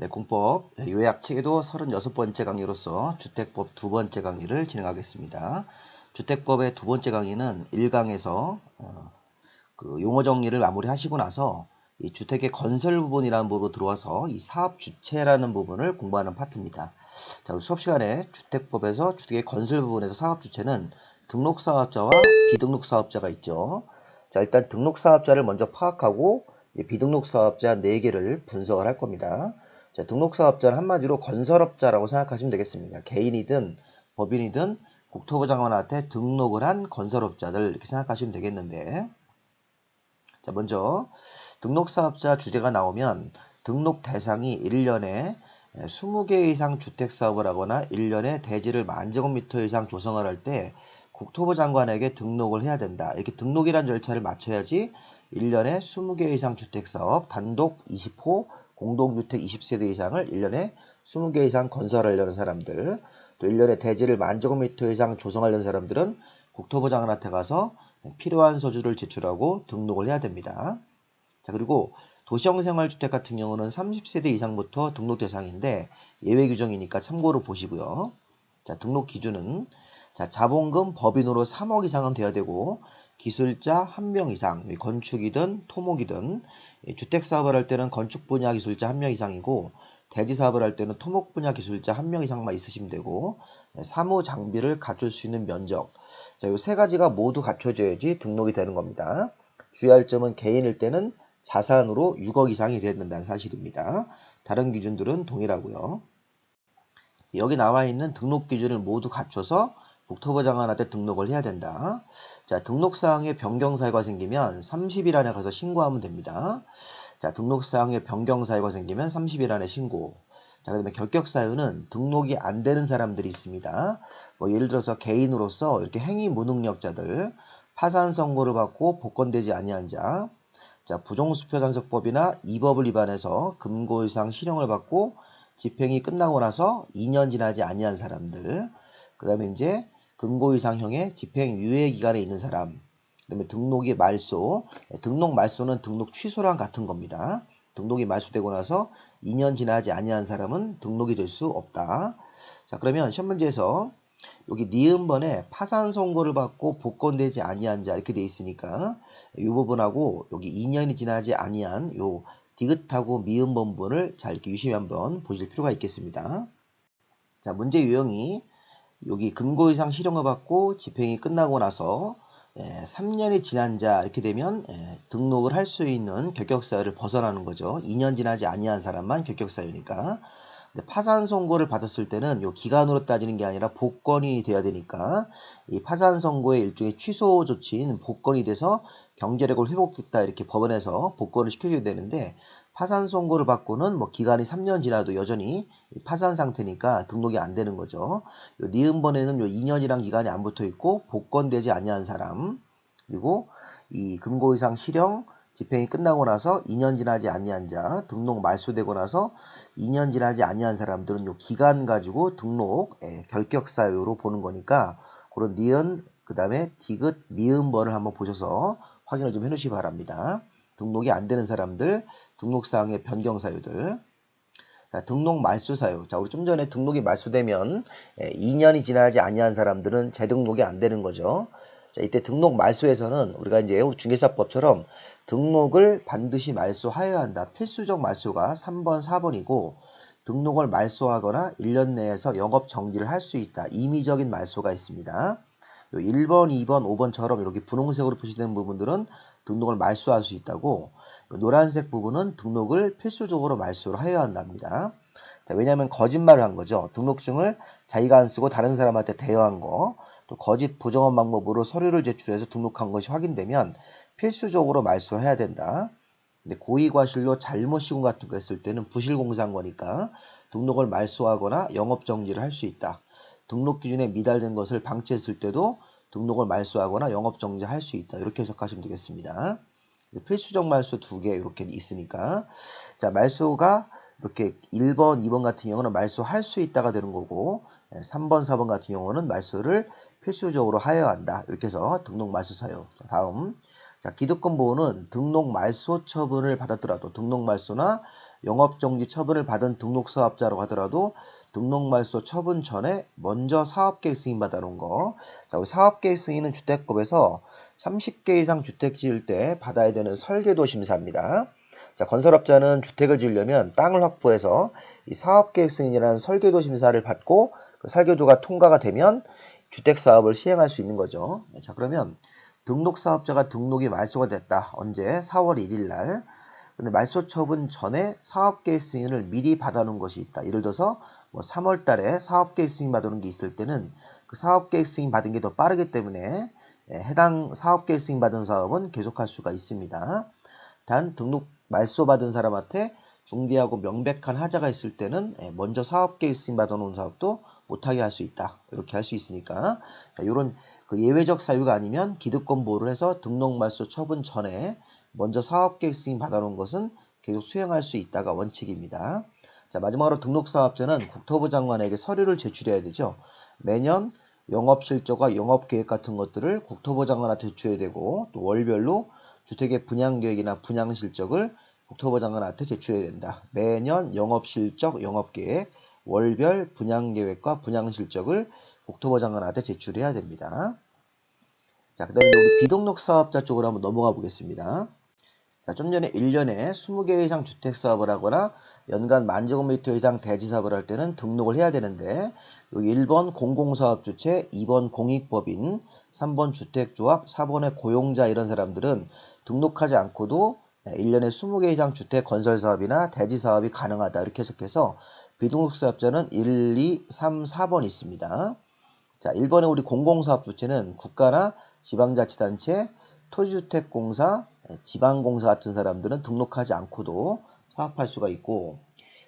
네, 공법 요약 체계도 36번째 강의로서 주택법 두 번째 강의를 진행하겠습니다. 주택법의 두 번째 강의는 1강에서 그 용어 정리를 마무리하시고 나서 이 주택의 건설 부분이라는 부분으로 들어와서 이 사업 주체라는 부분을 공부하는 파트입니다. 자, 우리 수업 시간에 주택법에서 주택의 건설 부분에서 사업 주체는 등록 사업자와 비등록 사업자가 있죠. 자, 일단 등록 사업자를 먼저 파악하고 비등록 사업자 4개를 분석을 할 겁니다. 자, 등록 사업자는 한마디로 건설업자라고 생각하시면 되겠습니다. 개인이든 법인이든 국토부 장관한테 등록을 한 건설업자들 이렇게 생각하시면 되겠는데, 자, 먼저 등록사업자 주제가 나오면 등록 대상이 1년에 20개 이상 주택사업을 하거나 1년에 대지를 10,000제곱미터 이상 조성을 할 때 국토부 장관에게 등록을 해야 된다. 이렇게 등록이란 절차를 마쳐야지 1년에 20개 이상 주택사업, 단독 20호, 공동주택 20세대 이상을 1년에 20개 이상 건설하려는 사람들, 또 1년에 대지를 10,000제곱미터 이상 조성하려는 사람들은 국토부 장관한테 가서 필요한 서류를 제출하고 등록을 해야 됩니다. 자, 그리고 도시형생활주택 같은 경우는 30세대 이상부터 등록 대상인데 예외 규정이니까 참고로 보시고요. 자, 등록 기준은 자, 자본금 법인으로 3억 이상은 돼야 되고 기술자 1명 이상, 건축이든 토목이든 주택 사업을 할 때는 건축 분야 기술자 1명 이상이고 대지 사업을 할 때는 토목 분야 기술자 1명 이상만 있으시면 되고 사무 장비를 갖출 수 있는 면적. 자, 이 세 가지가 모두 갖춰져야지 등록이 되는 겁니다. 주의할 점은 개인일 때는 자산으로 6억 이상이 돼야 된다는 사실입니다. 다른 기준들은 동일하고요. 여기 나와 있는 등록 기준을 모두 갖춰서 국토부 장관한테 등록을 해야 된다. 자, 등록사항에 변경사유가 생기면 30일 안에 가서 신고하면 됩니다. 자, 등록사항에 변경사유가 생기면 30일 안에 신고. 자, 그다음에 결격사유는 등록이 안 되는 사람들이 있습니다. 뭐 예를 들어서 개인으로서 이렇게 행위 무능력자들, 파산 선고를 받고 복권되지 아니한 자, 자, 부정수표단속법이나 이 법을 위반해서 금고 이상 실형을 받고 집행이 끝나고 나서 2년 지나지 아니한 사람들, 그 다음에 이제 금고 이상형의 집행 유예 기간에 있는 사람, 그 다음에 등록이 말소, 등록 말소는 등록 취소랑 같은 겁니다. 등록이 말소되고 나서 2년 지나지 아니한 사람은 등록이 될 수 없다. 자, 그러면 시험 문제에서 여기 니은번에 파산 선고를 받고 복권되지 아니한 자 이렇게 돼 있으니까 이 부분하고 여기 2년이 지나지 아니한 요 디귿하고 미음번 부분을 잘 이렇게 유심히 한번 보실 필요가 있겠습니다. 자, 문제 유형이 여기 금고 이상 실형을 받고 집행이 끝나고 나서 3년이 지난 자 이렇게 되면 등록을 할 수 있는 결격사유를 벗어나는 거죠. 2년 지나지 아니한 사람만 결격사유니까. 파산 선고를 받았을 때는 요 기간으로 따지는 게 아니라 복권이 돼야 되니까 이 파산 선고의 일종의 취소 조치인 복권이 돼서 경제력을 회복했다 이렇게 법원에서 복권을 시켜줘야 되는데 파산 선고를 받고는 뭐 기간이 3년 지나도 여전히 파산 상태니까 등록이 안 되는 거죠. 요 니은번에는 요 2년이란 기간이 안 붙어 있고 복권되지 아니한 사람 그리고 이 금고 이상 실형 집행이 끝나고 나서 2년 지나지 아니한 자, 등록 말소되고 나서 2년 지나지 아니한 사람들은 요 기간 가지고 등록 결격 사유로 보는 거니까 그런 니은 그다음에 디귿 미음번을 한번 보셔서 확인을 좀 해놓으시기 바랍니다. 등록이 안 되는 사람들, 등록사항의 변경 사유들. 자, 등록 말소 사유. 자, 우리 좀 전에 등록이 말소되면 2년이 지나지 아니한 사람들은 재등록이 안 되는 거죠. 자, 이때 등록 말소에서는 우리가 이제 중개사법처럼 등록을 반드시 말소하여야 한다. 필수적 말소가 3번, 4번이고 등록을 말소하거나 1년 내에서 영업 정지를 할 수 있다. 임의적인 말소가 있습니다. 1번, 2번, 5번처럼 이렇게 분홍색으로 표시된 부분들은 등록을 말소할 수 있다고 노란색 부분은 등록을 필수적으로 말소를 하여야 한답니다. 자, 왜냐하면 거짓말을 한 거죠. 등록증을 자기가 안 쓰고 다른 사람한테 대여한 거, 또 거짓 부정한 방법으로 서류를 제출해서 등록한 것이 확인되면 필수적으로 말소를 해야 된다. 근데 고의과실로 잘못 시공 같은 거 했을 때는 부실공사한 거니까 등록을 말소하거나 영업정지를 할 수 있다. 등록 기준에 미달된 것을 방치했을 때도 등록을 말소하거나 영업정지할 수 있다. 이렇게 해석하시면 되겠습니다. 필수적 말소 2개 이렇게 있으니까 자, 말소가 이렇게 1번, 2번 같은 경우는 말소할 수 있다가 되는 거고 3번, 4번 같은 경우는 말소를 필수적으로 하여야 한다. 이렇게 해서 등록 말소 사유. 자, 다음. 자, 기득권 보호는 등록 말소 처분을 받았더라도 등록 말소나 영업정지 처분을 받은 등록사업자라고 하더라도 등록말소 처분 전에 먼저 사업계획 승인 받아놓은 거. 자, 우리 사업계획 승인은 주택법에서 30개 이상 주택 지을 때 받아야 되는 설계도 심사입니다. 자, 건설업자는 주택을 지으려면 땅을 확보해서 이 사업계획 승인이라는 설계도 심사를 받고 그 설계도가 통과가 되면 주택사업을 시행할 수 있는 거죠. 자, 그러면 등록사업자가 등록이 말소가 됐다. 언제? 4월 1일 날. 근데 말소 처분 전에 사업계획 승인을 미리 받아놓은 것이 있다. 예를 들어서 뭐 3월 달에 사업계획 승인 받아놓은 게 있을 때는 그 사업계획 승인 받은 게 더 빠르기 때문에 해당 사업계획 승인 받은 사업은 계속할 수가 있습니다. 단 등록 말소 받은 사람한테 중대하고 명백한 하자가 있을 때는 먼저 사업계획 승인 받아놓은 사업도 못하게 할 수 있다. 이렇게 할 수 있으니까 이런 그 예외적 사유가 아니면 기득권 보호를 해서 등록 말소 처분 전에 먼저 사업계획 승인 받아놓은 것은 계속 수행할 수 있다가 원칙입니다. 자, 마지막으로 등록사업자는 국토부 장관에게 서류를 제출해야 되죠. 매년 영업실적과 영업계획 같은 것들을 국토부 장관한테 제출해야 되고 또 월별로 주택의 분양계획이나 분양실적을 국토부 장관한테 제출해야 된다. 매년 영업실적, 영업계획, 월별 분양계획과 분양실적을 국토부 장관한테 제출해야 됩니다. 자, 그 다음에 우리 비등록 사업자 쪽으로 한번 넘어가 보겠습니다. 자, 좀 전에 1년에 20개 이상 주택사업을 하거나 연간 10,000제곱미터 이상 대지사업을 할 때는 등록을 해야 되는데 여기 1번 공공사업 주체, 2번 공익법인, 3번 주택조합, 4번의 고용자 이런 사람들은 등록하지 않고도 1년에 20개 이상 주택 건설사업이나 대지사업이 가능하다. 이렇게 해석해서 비등록사업자는 1, 2, 3, 4번 있습니다. 자, 1번에 우리 공공사업 주체는 국가나 지방자치단체, 토지주택공사, 지방공사 같은 사람들은 등록하지 않고도 사업할 수가 있고,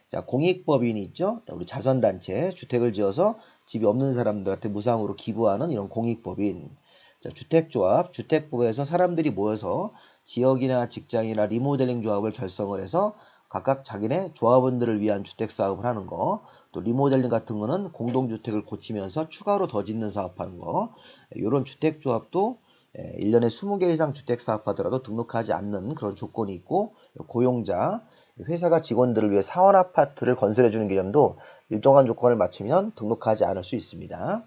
자, 공익법인이 있죠. 우리 자선단체, 주택을 지어서 집이 없는 사람들한테 무상으로 기부하는 이런 공익법인. 자, 주택조합, 주택법에서 사람들이 모여서 지역이나 직장이나 리모델링 조합을 결성을 해서 각각 자기네 조합원들을 위한 주택사업을 하는 거. 또 리모델링 같은 거는 공동주택을 고치면서 추가로 더 짓는 사업하는 거. 이런 주택조합도 1년에 20개 이상 주택 사업하더라도 등록하지 않는 그런 조건이 있고, 고용자, 회사가 직원들을 위해 사원 아파트를 건설해 주는 개념도 일정한 조건을 맞추면 등록하지 않을 수 있습니다.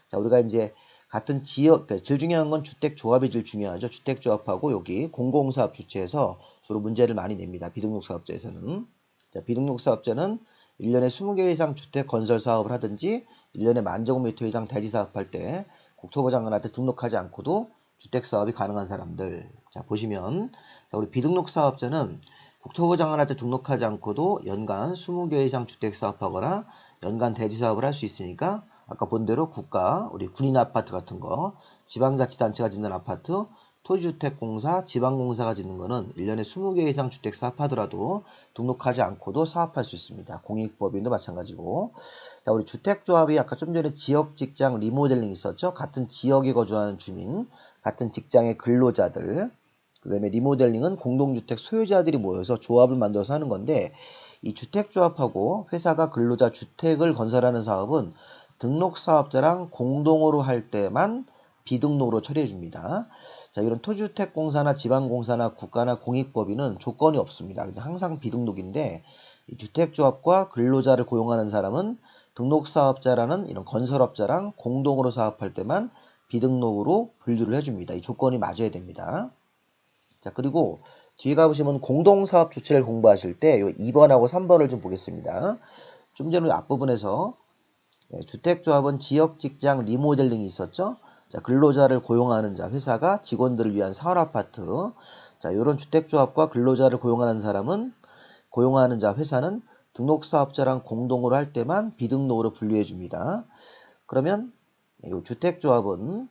자, 우리가 이제 같은 지역, 제일 중요한 건 주택조합이 제일 중요하죠. 주택조합하고 여기 공공사업 주체에서 주로 문제를 많이 냅니다. 비등록사업자에서는. 자, 비등록사업자는 1년에 20개 이상 주택 건설 사업을 하든지 1년에 10,000제곱미터 이상 대지 사업할 때 국토부 장관한테 등록하지 않고도 주택사업이 가능한 사람들. 자, 보시면 자, 우리 비등록사업자는 국토부 장관한테 등록하지 않고도 연간 20개 이상 주택사업하거나 연간 대지사업을 할 수 있으니까 아까 본 대로 국가, 우리 군인 아파트 같은 거, 지방자치단체가 짓는 아파트, 토지주택공사, 지방공사가 짓는 거는 1년에 20개 이상 주택 사업하더라도 등록하지 않고도 사업할 수 있습니다. 공익법인도 마찬가지고. 자, 우리 주택조합이 아까 좀 전에 지역 직장 리모델링 있었죠? 같은 지역에 거주하는 주민, 같은 직장의 근로자들, 그 다음에 리모델링은 공동주택 소유자들이 모여서 조합을 만들어서 하는 건데 이 주택조합하고 회사가 근로자 주택을 건설하는 사업은 등록사업자랑 공동으로 할 때만 비등록으로 처리해 줍니다. 자, 이런 토지주택공사나 지방공사나 국가나 공익법인은 조건이 없습니다. 항상 비등록인데 이 주택조합과 근로자를 고용하는 사람은 등록사업자라는 이런 건설업자랑 공동으로 사업할 때만 비등록으로 분류를 해줍니다. 이 조건이 맞아야 됩니다. 자, 그리고 뒤에 가보시면 공동사업 주체를 공부하실 때 2번하고 3번을 좀 보겠습니다. 좀 전에 앞부분에서 주택조합은 지역 직장 리모델링이 있었죠. 자, 근로자를 고용하는 자, 회사가 직원들을 위한 사원아파트. 자, 이런 주택조합과 근로자를 고용하는 사람은, 고용하는 자, 회사는 등록사업자랑 공동으로 할 때만 비등록으로 분류해 줍니다. 그러면 이 주택조합은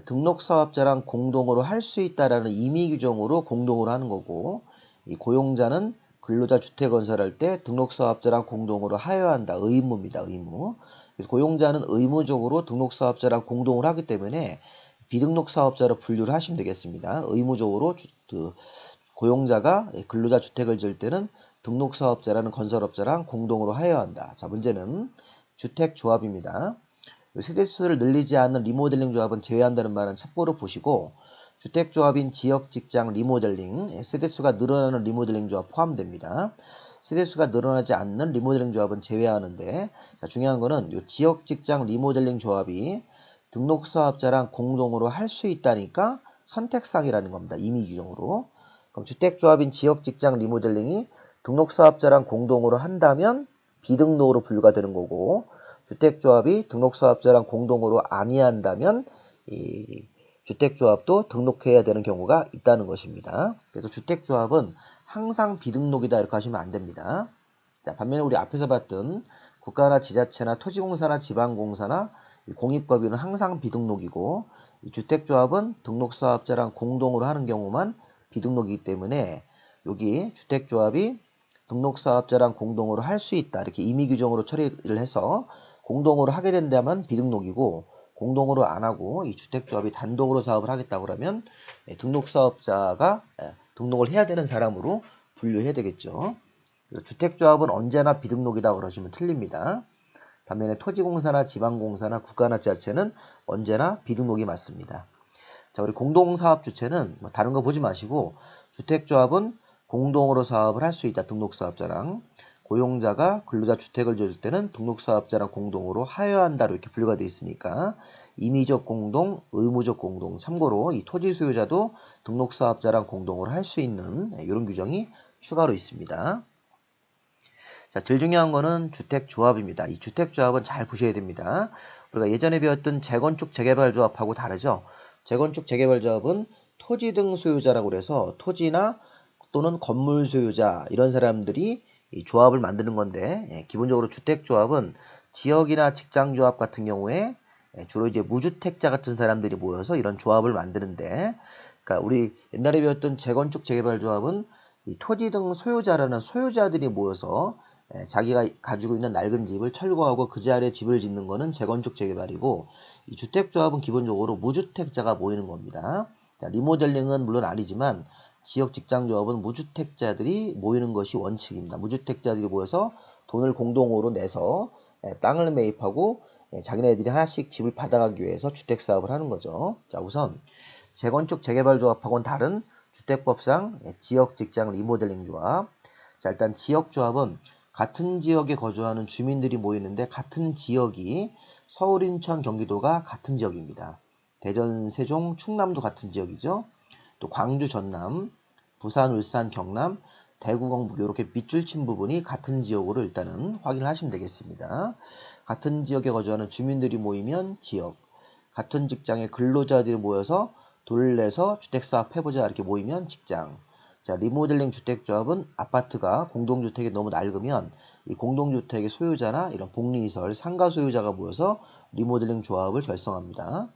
등록사업자랑 공동으로 할 수 있다라는 임의 규정으로 공동으로 하는 거고, 이 고용자는 근로자 주택 건설할 때 등록사업자랑 공동으로 하여야 한다. 의무입니다. 의무. 그래서 고용자는 의무적으로 등록사업자랑 공동을 하기 때문에 비등록사업자로 분류를 하시면 되겠습니다. 의무적으로 고용자가 근로자 주택을 지을 때는 등록사업자라는 건설업자랑 공동으로 하여야 한다. 자, 문제는 주택조합입니다. 세대수를 늘리지 않는 리모델링 조합은 제외한다는 말은 참고로 보시고 주택조합인 지역직장 리모델링, 세대수가 늘어나는 리모델링 조합 포함됩니다. 세대수가 늘어나지 않는 리모델링 조합은 제외하는데, 자, 중요한 거는 이 지역 직장 리모델링 조합이 등록 사업자랑 공동으로 할 수 있다니까 선택사항이라는 겁니다. 임의 규정으로. 그럼 주택조합인 지역 직장 리모델링이 등록 사업자랑 공동으로 한다면 비등록으로 분류가 되는 거고, 주택조합이 등록 사업자랑 공동으로 아니한다면 이 주택조합도 등록해야 되는 경우가 있다는 것입니다. 그래서 주택조합은 항상 비등록이다 이렇게 하시면 안 됩니다. 자, 반면에 우리 앞에서 봤던 국가나 지자체나 토지공사나 지방공사나 공익법인은 항상 비등록이고, 이 주택조합은 등록사업자랑 공동으로 하는 경우만 비등록이기 때문에 여기 주택조합이 등록사업자랑 공동으로 할 수 있다 이렇게 임의규정으로 처리를 해서 공동으로 하게 된다면 비등록이고, 공동으로 안 하고 이 주택조합이 단독으로 사업을 하겠다고 그러면 등록사업자가 등록을 해야 되는 사람으로 분류해야 되겠죠. 주택조합은 언제나 비등록이다 그러시면 틀립니다. 반면에 토지공사나 지방공사나 국가나 지자체는 언제나 비등록이 맞습니다. 자, 우리 공동사업 주체는 다른 거 보지 마시고 주택조합은 공동으로 사업을 할 수 있다. 등록사업자랑 고용자가 근로자 주택을 지어줄 때는 등록사업자랑 공동으로 하여야 한다로 이렇게 분류가 되어 있으니까 임의적 공동, 의무적 공동, 참고로 이 토지 소유자도 등록사업자랑 공동으로 할 수 있는 이런 규정이 추가로 있습니다. 자, 제일 중요한 거는 주택조합입니다. 이 주택조합은 잘 보셔야 됩니다. 우리가 예전에 배웠던 재건축 재개발조합하고 다르죠. 재건축 재개발조합은 토지 등 소유자라고 그래서 토지나 또는 건물 소유자 이런 사람들이 이 조합을 만드는 건데, 기본적으로 주택조합은 지역이나 직장조합 같은 경우에 주로 이제 무주택자 같은 사람들이 모여서 이런 조합을 만드는데, 그러니까 우리 옛날에 배웠던 재건축 재개발조합은 이 토지 등 소유자라는 소유자들이 모여서 자기가 가지고 있는 낡은 집을 철거하고 그 자리에 집을 짓는 거는 재건축 재개발이고, 이 주택조합은 기본적으로 무주택자가 모이는 겁니다. 자, 리모델링은 물론 아니지만 지역 직장조합은 무주택자들이 모이는 것이 원칙입니다. 무주택자들이 모여서 돈을 공동으로 내서 땅을 매입하고 자기네들이 하나씩 집을 받아가기 위해서 주택사업을 하는 거죠. 자, 우선 재건축 재개발조합하고는 다른 주택법상 지역 직장 리모델링 조합. 자, 일단 지역조합은 같은 지역에 거주하는 주민들이 모이는데, 같은 지역이 서울, 인천, 경기도가 같은 지역입니다. 대전, 세종, 충남도 같은 지역이죠. 또 광주, 전남, 부산, 울산, 경남, 대구, 경북 이렇게 밑줄 친 부분이 같은 지역으로 일단은 확인을 하시면 되겠습니다. 같은 지역에 거주하는 주민들이 모이면 지역, 같은 직장의 근로자들이 모여서 돈을 내서 주택사업 해보자 이렇게 모이면 직장. 자, 리모델링 주택조합은 아파트가 공동주택이 너무 낡으면 이 공동주택의 소유자나 이런 복리시설, 상가 소유자가 모여서 리모델링 조합을 결성합니다.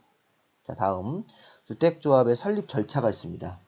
자, 다음 주택조합의 설립 절차가 있습니다.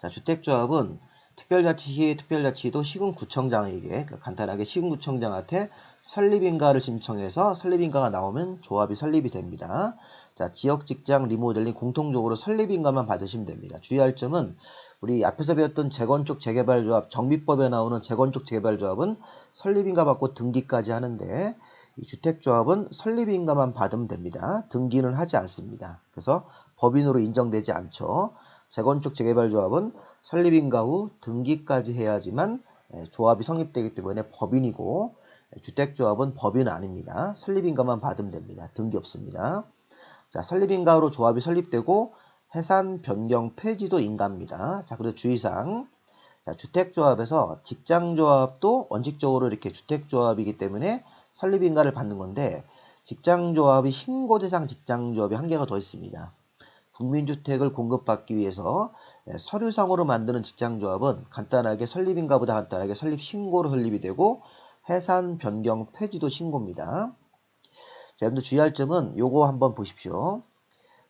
자, 주택조합은 특별자치시, 특별자치도 시군구청장에게, 그러니까 간단하게 시군구청장한테 설립인가를 신청해서 설립인가가 나오면 조합이 설립이 됩니다. 자, 지역직장 리모델링 공통적으로 설립인가만 받으시면 됩니다. 주의할 점은 우리 앞에서 배웠던 재건축 재개발조합, 정비법에 나오는 재건축 재개발조합은 설립인가 받고 등기까지 하는데, 이 주택조합은 설립인가만 받으면 됩니다. 등기는 하지 않습니다. 그래서 법인으로 인정되지 않죠. 재건축 재개발조합은 설립인가 후 등기까지 해야지만 조합이 성립되기 때문에 법인이고, 주택조합은 법인은 아닙니다. 설립인가만 받으면 됩니다. 등기 없습니다. 자, 설립인가로 조합이 설립되고 해산, 변경, 폐지도 인가입니다. 자, 그리고 주의사항. 자, 주택조합에서 직장조합도 원칙적으로 이렇게 주택조합이기 때문에 설립인가를 받는 건데, 직장조합이 신고대상 직장조합이 한 개가 더 있습니다. 국민주택을 공급받기 위해서 서류상으로 만드는 직장조합은 간단하게 설립인가보다 간단하게 설립신고로 설립이 되고, 해산, 변경, 폐지도 신고입니다. 자, 여러분들 주의할 점은 요거 한번 보십시오.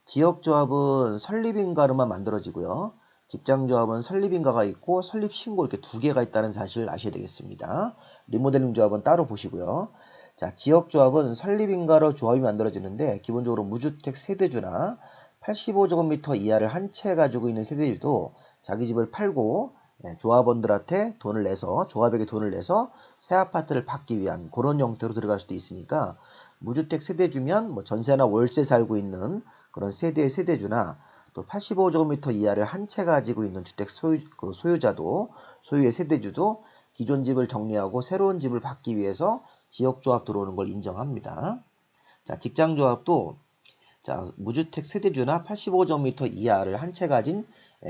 지역조합은 설립인가로만 만들어지고요. 직장조합은 설립인가가 있고 설립신고 이렇게 두 개가 있다는 사실을 아셔야 되겠습니다. 리모델링 조합은 따로 보시고요. 자, 지역조합은 설립인가로 조합이 만들어지는데, 기본적으로 무주택 세대주나 85제곱미터 이하를 한 채 가지고 있는 세대주도 자기 집을 팔고 조합원들한테 돈을 내서, 조합에게 돈을 내서 새 아파트를 받기 위한 그런 형태로 들어갈 수도 있으니까, 무주택 세대주면 뭐 전세나 월세 살고 있는 그런 세대의 세대주나, 또 85제곱미터 이하를 한 채 가지고 있는 주택 소유자도, 소유의 세대주도 기존 집을 정리하고 새로운 집을 받기 위해서 지역조합 들어오는 걸 인정합니다. 자, 직장조합도 자, 무주택 세대주나 85제곱미터 이하를 한 채 가진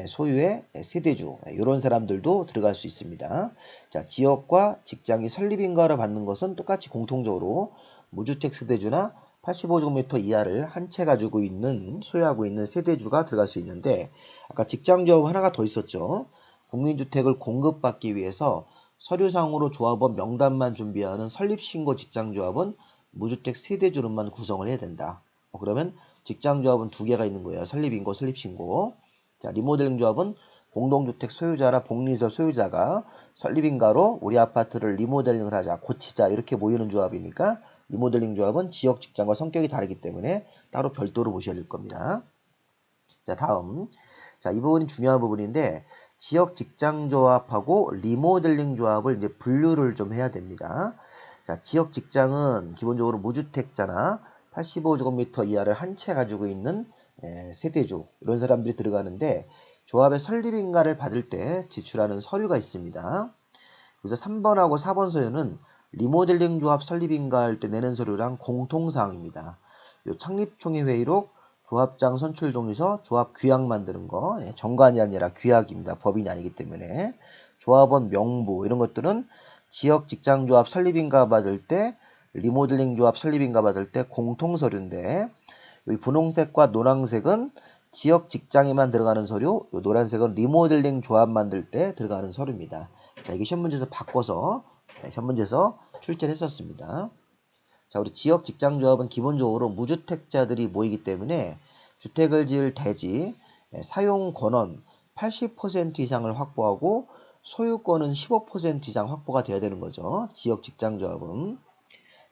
소유의 세대주 이런 사람들도 들어갈 수 있습니다. 자, 지역과 직장이 설립인가를 받는 것은 똑같이 공통적으로 무주택 세대주나 85제곱미터 이하를 한 채 가지고 있는 소유하고 있는 세대주가 들어갈 수 있는데 아까 직장조합 하나가 더 있었죠. 국민주택을 공급받기 위해서 서류상으로 조합원 명단만 준비하는 설립신고 직장조합은 무주택 세대주로만 구성을 해야 된다. 그러면 직장조합은 두 개가 있는 거예요. 설립인고, 설립신고. 자, 리모델링 조합은 공동주택 소유자나 복리시설 소유자가 설립인가로 우리 아파트를 리모델링을 하자, 고치자 이렇게 모이는 조합이니까 리모델링 조합은 지역 직장과 성격이 다르기 때문에 따로 별도로 보셔야 될 겁니다. 자, 다음. 자, 이 부분이 중요한 부분인데 지역 직장 조합하고 리모델링 조합을 이제 분류를 좀 해야 됩니다. 자, 지역 직장은 기본적으로 무주택자나 85제곱미터 이하를 한 채 가지고 있는 세대주 이런 사람들이 들어가는데 조합의 설립인가를 받을 때 제출하는 서류가 있습니다. 그래서 3번하고 4번 서류는 리모델링 조합 설립인가 할 때 내는 서류랑 공통사항입니다. 요 창립총회 회의록, 조합장 선출 동의서, 조합 규약 만드는 거, 정관이 아니라 규약입니다. 법인이 아니기 때문에. 조합원 명부 이런 것들은 지역 직장조합 설립인가 받을 때, 리모델링 조합 설립인가 받을 때 공통서류인데 이 분홍색과 노란색은 지역 직장에만 들어가는 서류, 요 노란색은 리모델링 조합 만들 때 들어가는 서류입니다. 자, 이게 시험 문제에서 바꿔서 시험 문제에서 출제를 했었습니다. 자, 우리 지역 직장 조합은 기본적으로 무주택자들이 모이기 때문에 주택을 지을 대지, 사용 권원 80% 이상을 확보하고 소유권은 15% 이상 확보가 돼야 되는 거죠. 지역 직장 조합은.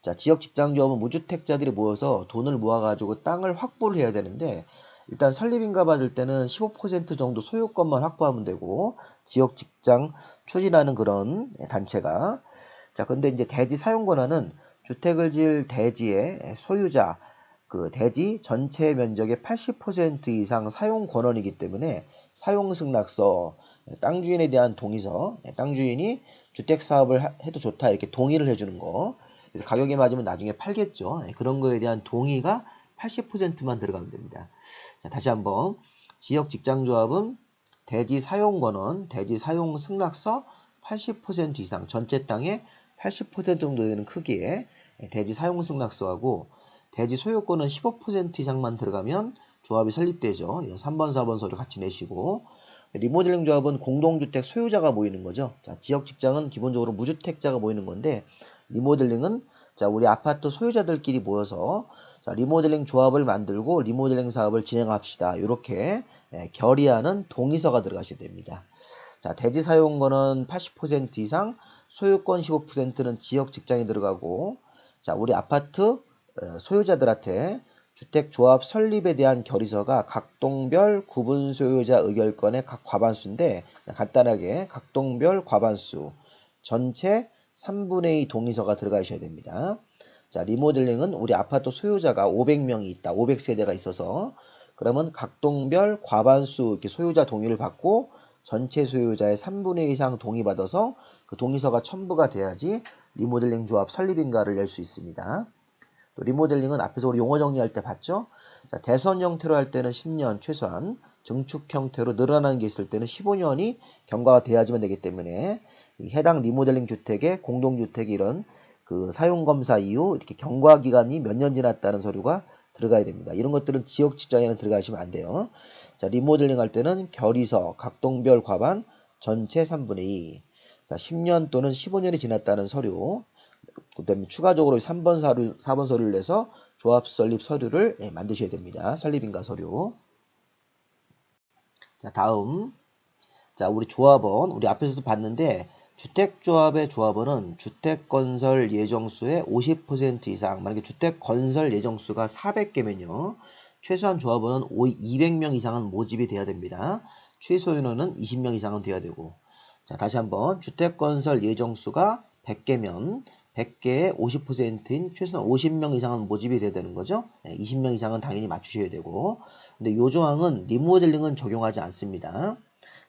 자, 지역 직장 조합은 무주택자들이 모여서 돈을 모아가지고 땅을 확보를 해야 되는데 일단 설립인가 받을 때는 15% 정도 소유권만 확보하면 되고 지역 직장 추진하는 그런 단체가 자, 근데 이제 대지 사용 권한은 주택을 지을 대지의 소유자, 그 대지 전체 면적의 80% 이상 사용 권한이기 때문에 사용 승낙서, 땅 주인에 대한 동의서, 땅 주인이 주택 사업을 해도 좋다 이렇게 동의를 해주는 거. 그래서 가격에 맞으면 나중에 팔겠죠. 그런 거에 대한 동의가 80%만 들어가면 됩니다. 자, 다시 한번 지역 직장조합은 대지 사용 권한, 대지 사용 승낙서 80% 이상 전체 땅의 80% 정도 되는 크기의 대지 사용 승낙서하고 대지 소유권은 15% 이상만 들어가면 조합이 설립되죠. 이런 3번, 4번 서류 같이 내시고 리모델링 조합은 공동주택 소유자가 모이는 거죠. 자, 지역 직장은 기본적으로 무주택자가 모이는 건데 리모델링은 자, 우리 아파트 소유자들끼리 모여서 자, 리모델링 조합을 만들고 리모델링 사업을 진행합시다. 이렇게 결의하는 동의서가 들어가셔야 됩니다. 자, 대지 사용권은 80% 이상, 소유권 15%는 지역 직장이 들어가고 자, 우리 아파트 소유자들한테 주택조합 설립에 대한 결의서가 각 동별 구분 소유자 의결권의 각 과반수인데 간단하게 각 동별 과반수 전체 3분의 2 동의서가 들어가 있어야 됩니다. 자, 리모델링은 우리 아파트 소유자가 500명이 있다. 500세대가 있어서 그러면 각 동별 과반수 이렇게 소유자 동의를 받고 전체 소유자의 3분의 2 이상 동의받아서 그 동의서가 첨부가 돼야지 리모델링 조합 설립인가를 낼 수 있습니다. 또 리모델링은 앞에서 우리 용어 정리할 때 봤죠? 자, 대선 형태로 할 때는 10년 최소한, 증축 형태로 늘어나는 게 있을 때는 15년이 경과가 돼야지만 되기 때문에 해당 리모델링 주택의 공동주택 이런 그 사용검사 이후 이렇게 경과 기간이 몇 년 지났다는 서류가 들어가야 됩니다. 이런 것들은 지역 직장에는 들어가시면 안 돼요. 자, 리모델링 할 때는 결의서, 각동별 과반, 전체 3분의 2. 자, 10년 또는 15년이 지났다는 서류. 그 다음에 추가적으로 3번 서류, 4번 서류를 내서 조합 설립 서류를 만드셔야 됩니다. 설립인가 서류. 자, 다음. 자, 우리 조합원, 우리 앞에서도 봤는데, 주택조합의 조합원은 주택건설 예정수의 50% 이상, 만약에 주택건설 예정수가 400개면요. 최소한 조합원은 200명 이상은 모집이 돼야 됩니다. 최소 인원은 20명 이상은 돼야 되고. 자, 다시 한번 주택건설 예정수가 100개면 100개의 50%인 최소한 50명 이상은 모집이 돼야 되는 거죠. 20명 이상은 당연히 맞추셔야 되고. 근데 요 조항은 리모델링은 적용하지 않습니다.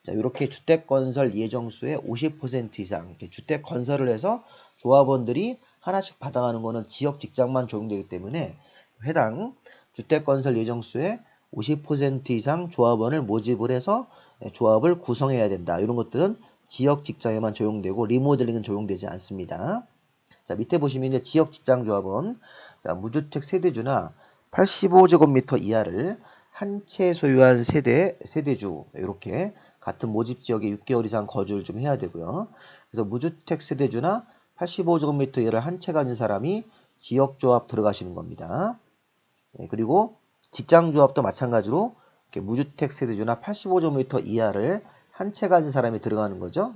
자, 이렇게 주택 건설 예정수의 50% 이상 이렇게 주택 건설을 해서 조합원들이 하나씩 받아가는 거는 지역 직장만 적용되기 때문에 해당 주택 건설 예정수의 50% 이상 조합원을 모집을 해서 조합을 구성해야 된다. 이런 것들은 지역 직장에만 적용되고 리모델링은 적용되지 않습니다. 자, 밑에 보시면 이제 지역 직장 조합원, 자, 무주택 세대주나 85제곱미터 이하를 한 채 소유한 세대주 이렇게 같은 모집 지역에 6개월 이상 거주를 좀 해야 되고요. 그래서 무주택 세대주나 85제곱미터 이하를 한 채 가진 사람이 지역조합 들어가시는 겁니다. 그리고 직장조합도 마찬가지로 이렇게 무주택 세대주나 85제곱미터 이하를 한 채 가진 사람이 들어가는 거죠.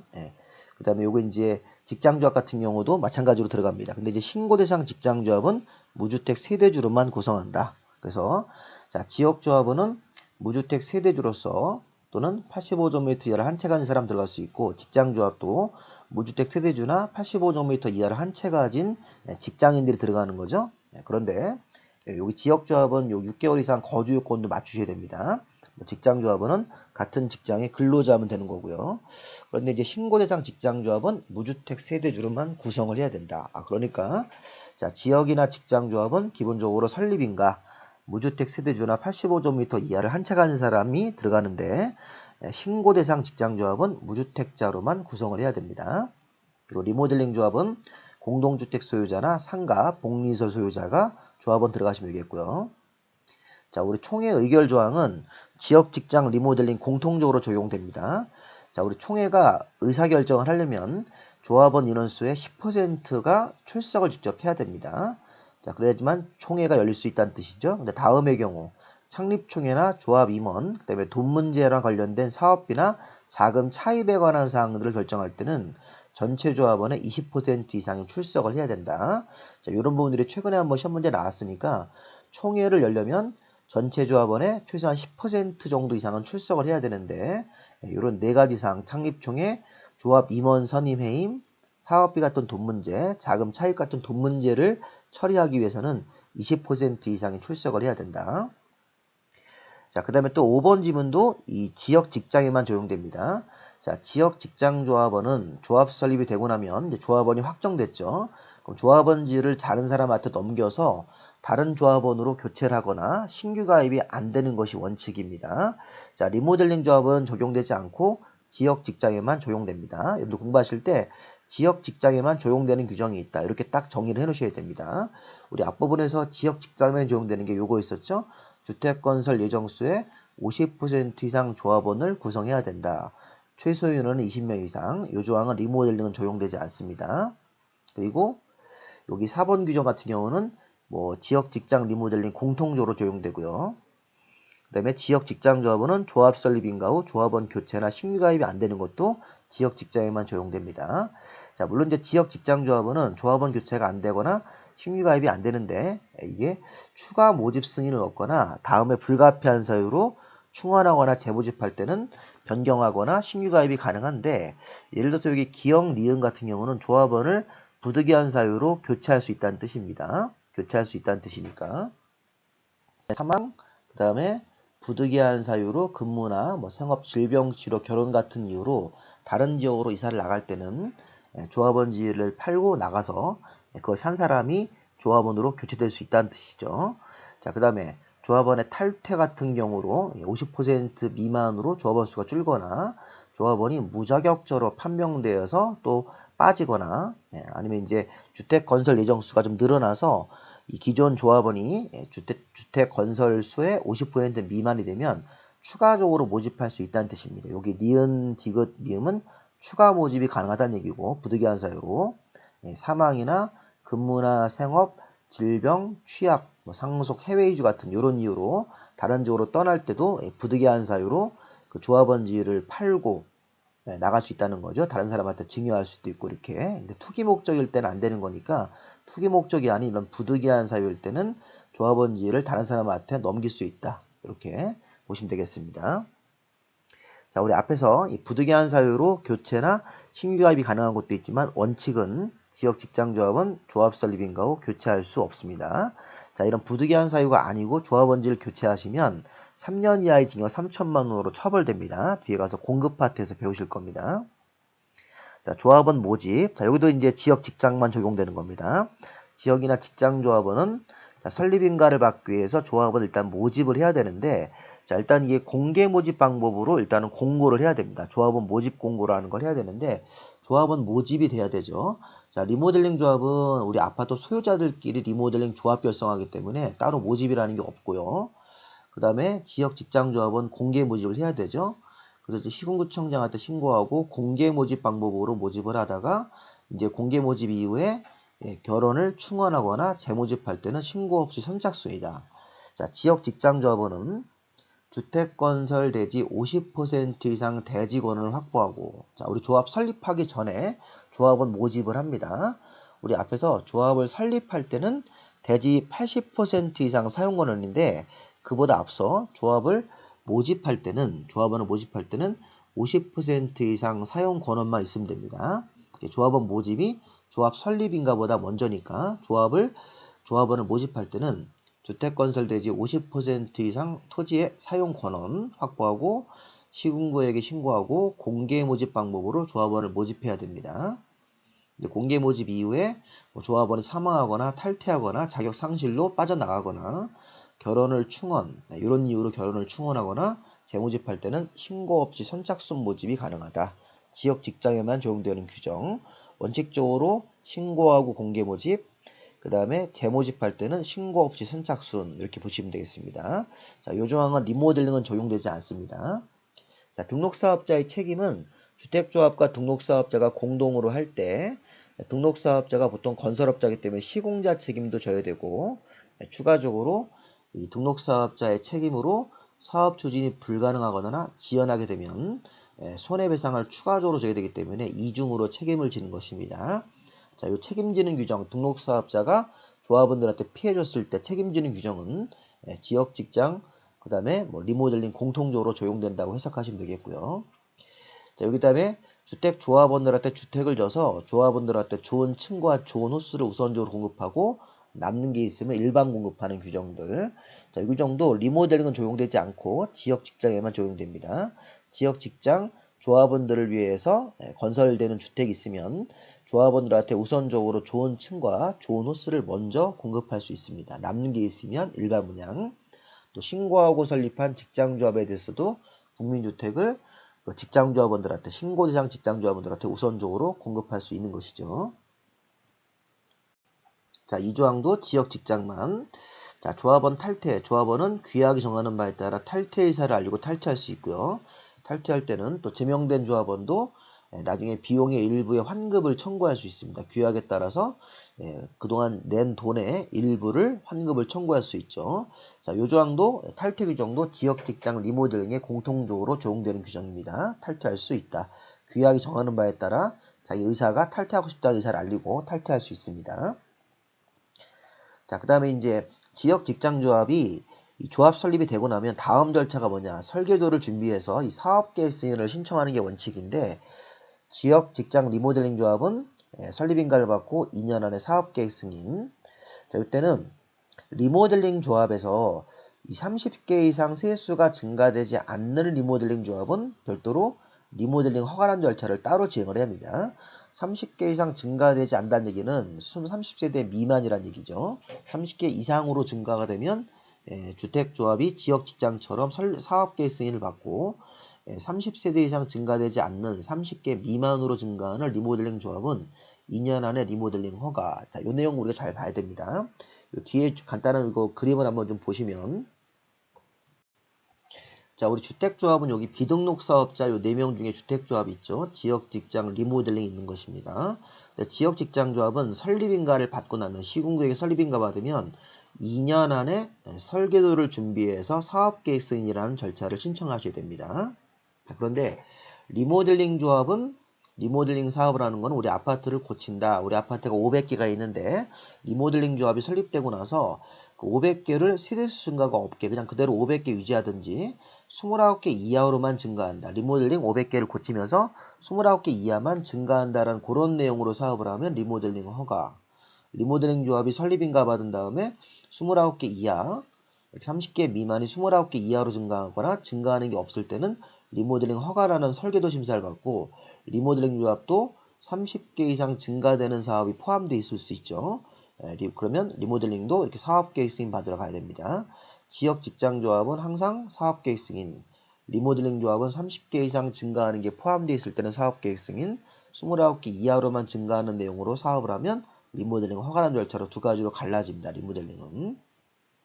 그 다음에 요거 이제 직장조합 같은 경우도 마찬가지로 들어갑니다. 근데 이제 신고 대상 직장조합은 무주택 세대주로만 구성한다. 그래서 자, 지역조합원은 무주택 세대주로서 또는 85제곱미터 이하를 한 채 가진 사람 들어갈 수 있고 직장조합도 무주택 세대주나 85제곱미터 이하를 한 채 가진 직장인들이 들어가는 거죠. 그런데 여기 지역조합은 요 6개월 이상 거주 요건도 맞추셔야 됩니다. 직장조합원은 같은 직장에 근로자면 되는 거고요. 그런데 이제 신고대상 직장조합은 무주택 세대주로만 구성을 해야 된다. 그러니까 자, 지역이나 직장조합은 기본적으로 설립인가 무주택 세대주나 85제곱미터 이하를 한 채 가진 사람이 들어가는데 신고대상 직장조합은 무주택자로만 구성을 해야 됩니다. 그리고 리모델링 조합은 공동주택 소유자나 상가, 복리시설 소유자가 조합원 들어가시면 되겠고요. 자, 우리 총회 의결 조항은 지역 직장 리모델링 공통적으로 적용됩니다. 자, 우리 총회가 의사결정을 하려면 조합원 인원수의 10%가 출석을 직접 해야 됩니다. 자, 그래야지만 총회가 열릴 수 있다는 뜻이죠. 근데 다음의 경우 창립총회나 조합 임원, 그다음에 돈 문제랑 관련된 사업비나 자금 차입에 관한 사항들을 결정할 때는 전체 조합원의 20% 이상의 출석을 해야 된다. 자, 이런 부분들이 최근에 한번 시험 문제 나왔으니까 총회를 열려면 전체 조합원의 최소한 10% 정도 이상은 출석을 해야 되는데 이런 네 가지 사항, 창립총회, 조합 임원 선임 해임, 사업비 같은 돈 문제, 자금 차입 같은 돈 문제를 처리하기 위해서는 20% 이상의 출석을 해야 된다. 자, 그 다음에 또 5번 지문도 이 지역 직장에만 적용됩니다. 자, 지역 직장 조합원은 조합 설립이 되고 나면 이제 조합원이 확정됐죠. 그럼 조합원지를 다른 사람한테 넘겨서 다른 조합원으로 교체를 하거나 신규 가입이 안 되는 것이 원칙입니다. 자, 리모델링 조합은 적용되지 않고 지역 직장에만 적용됩니다. 여러분들 공부하실 때 지역 직장에만 적용되는 규정이 있다. 이렇게 딱 정의를 해 놓으셔야 됩니다. 우리 앞부분에서 지역 직장에만 적용되는 게 요거 있었죠. 주택건설 예정수의 50% 이상 조합원을 구성해야 된다. 최소 인원은 20명 이상. 이 조항은 리모델링은 적용되지 않습니다. 그리고 여기 4번 규정 같은 경우는 뭐 지역 직장 리모델링 공통적으로 적용되고요. 그 다음에 지역 직장 조합원은 조합 설립 인가 후 조합원 교체나 신규 가입이 안 되는 것도 지역 직장에만 적용됩니다. 자, 물론 이제 지역 직장 조합원은 조합원 교체가 안 되거나 신규 가입이 안 되는데 이게 추가 모집 승인을 얻거나 다음에 불가피한 사유로 충원하거나 재모집할 때는 변경하거나 신규 가입이 가능한데 예를 들어서 여기 기역, 니은 같은 경우는 조합원을 부득이한 사유로 교체할 수 있다는 뜻입니다. 교체할 수 있다는 뜻이니까. 사망, 그 다음에 부득이한 사유로 근무나 뭐 생업, 질병, 치료, 결혼 같은 이유로 다른 지역으로 이사를 나갈 때는 조합원지를 팔고 나가서 그걸 산 사람이 조합원으로 교체될 수 있다는 뜻이죠. 자, 그 다음에 조합원의 탈퇴 같은 경우로 50% 미만으로 조합원 수가 줄거나 조합원이 무자격자로 판명되어서 또 빠지거나 아니면 이제 주택 건설 예정 수가 좀 늘어나서 이 기존 조합원이 주택 건설 수의 50% 미만이 되면 추가적으로 모집할 수 있다는 뜻입니다. 여기 니은, 디귿, 미음은 추가 모집이 가능하다는 얘기고 부득이한 사유로 사망이나 근무나 생업, 질병, 취약, 뭐 상속, 해외 이주 같은 이런 이유로 다른 지역으로 떠날 때도 부득이한 사유로 그 조합원지를 팔고 나갈 수 있다는 거죠. 다른 사람한테 증여할 수도 있고 이렇게. 근데 투기 목적일 때는 안 되는 거니까 투기 목적이 아닌 이런 부득이한 사유일 때는 조합원지를 다른 사람한테 넘길 수 있다. 이렇게 보시면 되겠습니다. 자, 우리 앞에서 이 부득이한 사유로 교체나 신규 가입이 가능한 곳도 있지만 원칙은 지역 직장조합은 조합 설립인가 후 교체할 수 없습니다. 자, 이런 부득이한 사유가 아니고 조합원지를 교체하시면 3년 이하의 징역 3천만 원으로 처벌됩니다. 뒤에 가서 공급 파트에서 배우실 겁니다. 자, 조합원 모집. 자, 여기도 이제 지역 직장만 적용되는 겁니다. 지역이나 직장 조합원은 설립인가를 받기 위해서 조합원을 일단 모집을 해야 되는데, 자, 일단 이게 공개 모집 방법으로 일단은 공고를 해야 됩니다. 조합원 모집 공고라는 걸 해야 되는데, 조합원 모집이 돼야 되죠. 자, 리모델링 조합은 우리 아파트 소유자들끼리 리모델링 조합 결성하기 때문에 따로 모집이라는 게 없고요. 그 다음에 지역 직장 조합은 공개 모집을 해야 되죠. 그래서 이제 시군구청장한테 신고하고 공개 모집 방법으로 모집을 하다가 이제 공개 모집 이후에 결혼을 충원하거나 재모집할 때는 신고 없이 선착순이다. 자, 지역 직장 조합원은 주택건설 대지 50% 이상 대지 권을 확보하고, 자, 우리 조합 설립하기 전에 조합원 모집을 합니다. 우리 앞에서 조합을 설립할 때는 대지 80% 이상 사용 권한인데, 그보다 앞서 조합원을 모집할 때는 50% 이상 사용 권한만 있으면 됩니다. 조합원 모집이 조합 설립인가보다 먼저니까 조합원을 모집할 때는 주택건설 대지 50% 이상 토지의 사용 권한 확보하고 시군구에게 신고하고 공개 모집 방법으로 조합원을 모집해야 됩니다. 이제 공개 모집 이후에 조합원이 사망하거나 탈퇴하거나 자격 상실로 빠져나가거나 결혼을 충원, 이런 이유로 결혼을 충원하거나 재모집할 때는 신고 없이 선착순 모집이 가능하다. 지역 직장에만 적용되는 규정. 원칙적으로 신고하고 공개 모집, 그 다음에 재모집할 때는 신고 없이 선착순, 이렇게 보시면 되겠습니다. 자, 이 조항은 리모델링은 적용되지 않습니다. 자, 등록사업자의 책임은 주택조합과 등록사업자가 공동으로 할 때 등록사업자가 보통 건설업자이기 때문에 시공자 책임도 져야 되고, 추가적으로 이 등록사업자의 책임으로 사업 추진이 불가능하거나 지연하게 되면 손해배상을 추가적으로 져야 되기 때문에 이중으로 책임을 지는 것입니다. 자, 이 책임지는 규정, 등록사업자가 조합원들한테 피해 줬을 때 책임지는 규정은 지역 직장, 그 다음에 리모델링 공통적으로 적용된다고 해석하시면 되겠고요. 자, 여기 다음에 주택 조합원들한테 주택을 줘서 조합원들한테 좋은 층과 좋은 호수를 우선적으로 공급하고 남는 게 있으면 일반 공급하는 규정들. 자, 이 규정도 리모델링은 적용되지 않고 지역 직장에만 적용됩니다. 지역 직장 조합원들을 위해서 건설되는 주택이 있으면 조합원들한테 우선적으로 좋은 층과 좋은 호수를 먼저 공급할 수 있습니다. 남는 게 있으면 일반 분양. 또 신고하고 설립한 직장조합에 대해서도 국민주택을 직장조합원들한테, 신고 대상 직장조합원들한테 우선적으로 공급할 수 있는 것이죠. 자, 이 조항도 지역 직장만. 자, 조합원 탈퇴. 조합원은 규약이 정하는 바에 따라 탈퇴 의사를 알리고 탈퇴할 수 있고요. 탈퇴할 때는 또 제명된 조합원도 나중에 비용의 일부의 환급을 청구할 수 있습니다. 규약에 따라서 그동안 낸 돈의 일부를 환급을 청구할 수 있죠. 자, 이 조항도 탈퇴 규정도 지역 직장 리모델링에 공통적으로 적용되는 규정입니다. 탈퇴할 수 있다. 규약이 정하는 바에 따라 자기 의사가 탈퇴하고 싶다는 의사를 알리고 탈퇴할 수 있습니다. 자, 그 다음에 이제 지역 직장조합이 이 조합 설립이 되고 나면 다음 절차가 뭐냐? 설계도를 준비해서 이 사업계획 승인을 신청하는 게 원칙인데, 지역 직장 리모델링 조합은 설립인가를 받고 2년 안에 사업계획 승인. 자, 이때는 리모델링 조합에서 이 30개 이상 세수가 증가되지 않는 리모델링 조합은 별도로 리모델링 허가란 절차를 따로 진행을 해야 합니다. 30개 이상 증가되지 않는다는 얘기는 30세대 미만이란 얘기죠. 30개 이상으로 증가가 되면 주택조합이 지역직장처럼 사업계획 승인을 받고 30세대 이상 증가되지 않는 30개 미만으로 증가하는 리모델링 조합은 2년 안에 리모델링 허가. 자, 이 내용 우리가 잘 봐야 됩니다. 뒤에 간단한 이거 그림을 한번 좀 보시면, 자, 우리 주택조합은 여기 비등록 사업자 요 4명 중에 주택조합이 있죠. 지역직장 리모델링이 있는 것입니다. 지역직장조합은 설립인가를 받고 나면, 시군구에게 설립인가 받으면 2년 안에 설계도를 준비해서 사업계획 승인이라는 절차를 신청하셔야 됩니다. 자, 그런데 리모델링 조합은, 리모델링 사업을 하는 건 우리 아파트를 고친다. 우리 아파트가 500개가 있는데 리모델링 조합이 설립되고 나서 그 500개를 세대수 증가가 없게 그냥 그대로 500개 유지하든지 29개 이하로만 증가한다. 리모델링 500개를 고치면서 29개 이하만 증가한다라는 그런 내용으로 사업을 하면 리모델링 허가. 리모델링 조합이 설립인가 받은 다음에 29개 이하, 30개 미만이 29개 이하로 증가하거나 증가하는 게 없을 때는 리모델링 허가라는 설계도 심사를 받고, 리모델링 조합도 30개 이상 증가되는 사업이 포함되어 있을 수 있죠. 그러면 리모델링도 이렇게 사업계획 승인 받으러 가야 됩니다. 지역 직장 조합은 항상 사업계획 승인, 리모델링 조합은 30개 이상 증가하는 게 포함되어 있을 때는 사업계획 승인, 29개 이하로만 증가하는 내용으로 사업을 하면 리모델링 허가라는 절차로 두 가지로 갈라집니다. 리모델링은.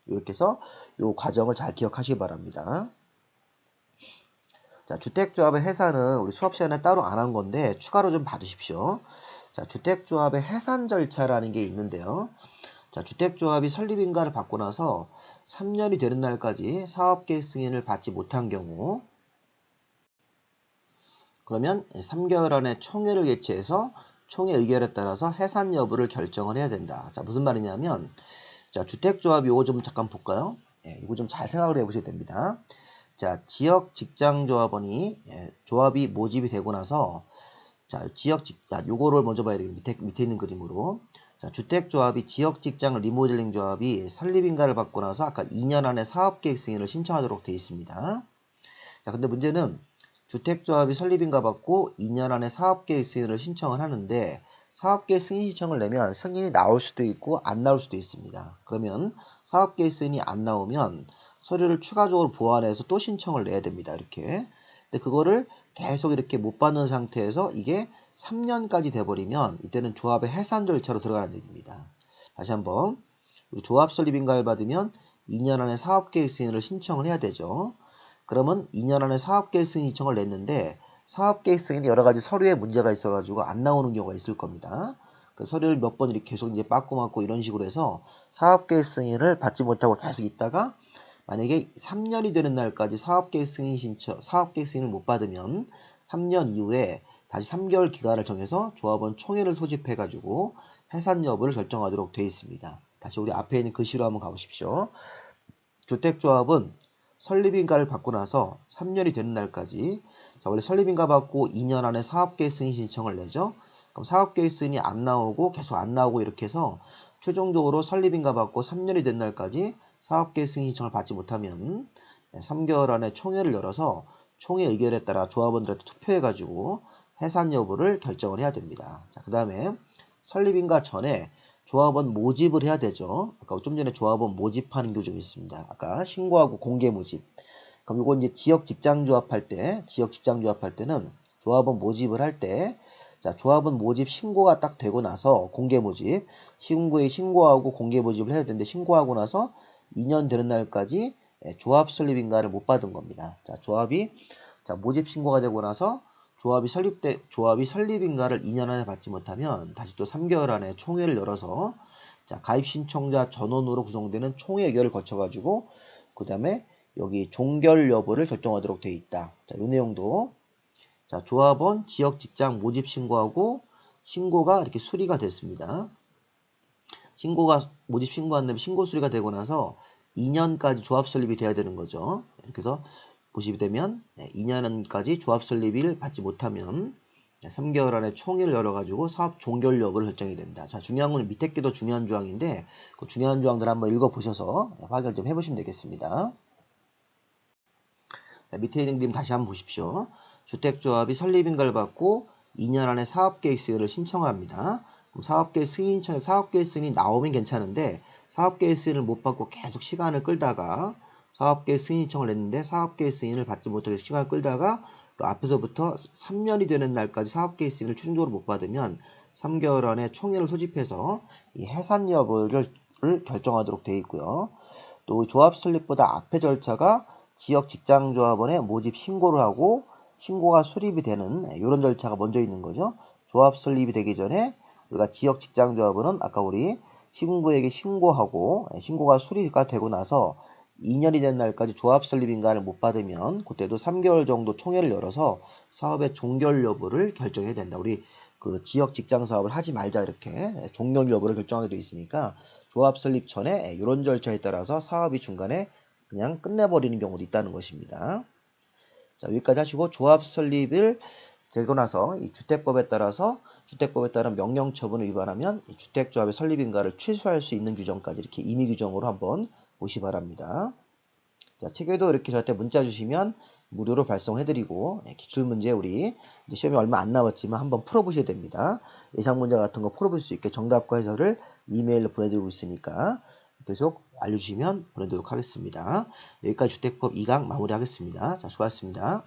이렇게 해서 이 과정을 잘 기억하시기 바랍니다. 자, 주택조합의 해산은 우리 수업 시간에 따로 안 한 건데 추가로 좀 봐주십시오. 자, 주택조합의 해산 절차라는 게 있는데요. 자, 주택조합이 설립인가를 받고 나서 3년이 되는 날까지 사업계획 승인을 받지 못한 경우, 그러면 3개월 안에 총회를 개최해서 총회 의결에 따라서 해산 여부를 결정을 해야 된다. 자, 무슨 말이냐면, 자, 주택조합 이거 좀 잠깐 볼까요? 이거 좀 잘 생각을 해보셔야 됩니다. 자, 지역 직장조합원이 조합이 모집이 되고 나서, 자, 요거를 먼저 봐야 되겠습니다. 밑에 있는 그림으로. 자, 주택조합이 지역직장 리모델링 조합이 설립인가를 받고 나서 아까 2년 안에 사업계획 승인을 신청하도록 되어 있습니다. 자, 근데 문제는 주택조합이 설립인가 받고 2년 안에 사업계획 승인을 신청을 하는데, 사업계획 승인 신청을 내면 승인이 나올 수도 있고 안 나올 수도 있습니다. 그러면 사업계획 승인이 안 나오면 서류를 추가적으로 보완해서 또 신청을 내야 됩니다. 이렇게. 근데 그거를 계속 이렇게 못 받는 상태에서 이게 3년까지 돼버리면 이때는 조합의 해산 절차로 들어가는 얘기입니다. 다시 한번, 우리 조합 설립인가를 받으면 2년 안에 사업계획 승인을 신청을 해야 되죠. 그러면 2년 안에 사업계획 승인 신청을 냈는데 사업계획 승인이 여러 가지 서류에 문제가 있어가지고 안 나오는 경우가 있을 겁니다. 그 서류를 몇 번 이렇게 계속 이제 빠꾸 맞고 이런 식으로 해서 사업계획 승인을 받지 못하고 계속 있다가 만약에 3년이 되는 날까지 사업계획 승인을 못 받으면 3년 이후에 다시 3개월 기간을 정해서 조합원 총회를 소집해가지고 해산 여부를 결정하도록 되어 있습니다. 다시 우리 앞에 있는 글씨로 한번 가보십시오. 주택조합은 설립인가를 받고 나서 3년이 되는 날까지, 자, 원래 설립인가 받고 2년 안에 사업계획 승인 신청을 내죠. 그럼 사업계획 승인이 안 나오고 계속 안 나오고 이렇게 해서 최종적으로 설립인가 받고 3년이 된 날까지 사업계획 승인 신청을 받지 못하면 3개월 안에 총회를 열어서 총회 의결에 따라 조합원들한테 투표해가지고 해산 여부를 결정을 해야 됩니다. 자, 그 다음에 설립인가 전에 조합원 모집을 해야 되죠. 아까 좀 전에 조합원 모집하는 교정이 있습니다. 아까 신고하고 공개 모집. 그럼 이건 이제 지역 직장 조합할 때는 조합원 모집을 할 때, 자, 조합원 모집 신고가 딱 되고 나서 공개 모집, 신고에 신고하고 공개 모집을 해야 되는데 설립하고 나서 2년 되는 날까지 조합 설립인가를 못 받은 겁니다. 자, 모집 신고가 되고 나서 조합이 설립인가를 2년 안에 받지 못하면 다시 또 3개월 안에 총회를 열어서, 자, 가입 신청자 전원으로 구성되는 총회 의결을 거쳐가지고 그 다음에 여기 종결 여부를 결정하도록 되어 있다. 자, 이 내용도, 자, 조합원 지역 직장 모집 신고하고 신고가 이렇게 수리가 됐습니다. 모집 신고한 다음에 신고 수리가 되고 나서 2년까지 조합 설립이 돼야 되는 거죠. 그래서 보시게 되면 2년까지 조합 설립을 받지 못하면 3개월 안에 총회를 열어가지고 사업 종결 여부를 결정이 됩니다. 자, 중요한 건 밑에 게 더 중요한 조항인데 그 중요한 조항들 한번 읽어보셔서 확인을 좀 해보시면 되겠습니다. 자, 밑에 있는 그림 다시 한번 보십시오. 주택조합이 설립인가를 받고 2년 안에 사업계획 승인을 신청합니다. 그럼 사업계획 승인이 나오면 괜찮은데 사업계획 승인을 못 받고 계속 시간을 끌다가 사업계획 승인 신청을 냈는데 사업계획 승인을 받지 못하고 시간을 끌다가 또 앞에서부터 3년이 되는 날까지 사업계획 승인을 최종적으로 못 받으면 3개월 안에 총회를 소집해서 이 해산 여부를 결정하도록 되어 있고요. 또 조합 설립보다 앞에 절차가 지역 직장조합원의 모집 신고를 하고 신고가 수립이 되는 이런 절차가 먼저 있는 거죠. 조합 설립이 되기 전에 우리가 지역 직장조합원은 아까 우리 시군구에게 신고하고 신고가 수리가 되고 나서 2년이 된 날까지 조합 설립인가를 못 받으면 그때도 3개월 정도 총회를 열어서 사업의 종결 여부를 결정해야 된다. 우리 그 지역 직장 사업을 하지 말자 이렇게 종결 여부를 결정하게 되어 있으니까 조합 설립 전에 이런 절차에 따라서 사업이 중간에 그냥 끝내버리는 경우도 있다는 것입니다. 자, 여기까지 하시고 조합 설립을 되고 나서 이 주택법에 따른 명령 처분을 위반하면 이 주택조합의 설립인가를 취소할 수 있는 규정까지 이렇게 임의 규정으로 한번 보시 바랍니다. 자, 책에도 이렇게 저한테 문자 주시면 무료로 발송해드리고 기출문제 우리 이제 시험이 얼마 안 남았지만 한번 풀어보셔야 됩니다. 예상문제 같은 거 풀어볼 수 있게 정답과 해설을 이메일로 보내드리고 있으니까 계속 알려주시면 보내도록 하겠습니다. 여기까지 주택법 2강 마무리하겠습니다. 자, 수고하셨습니다.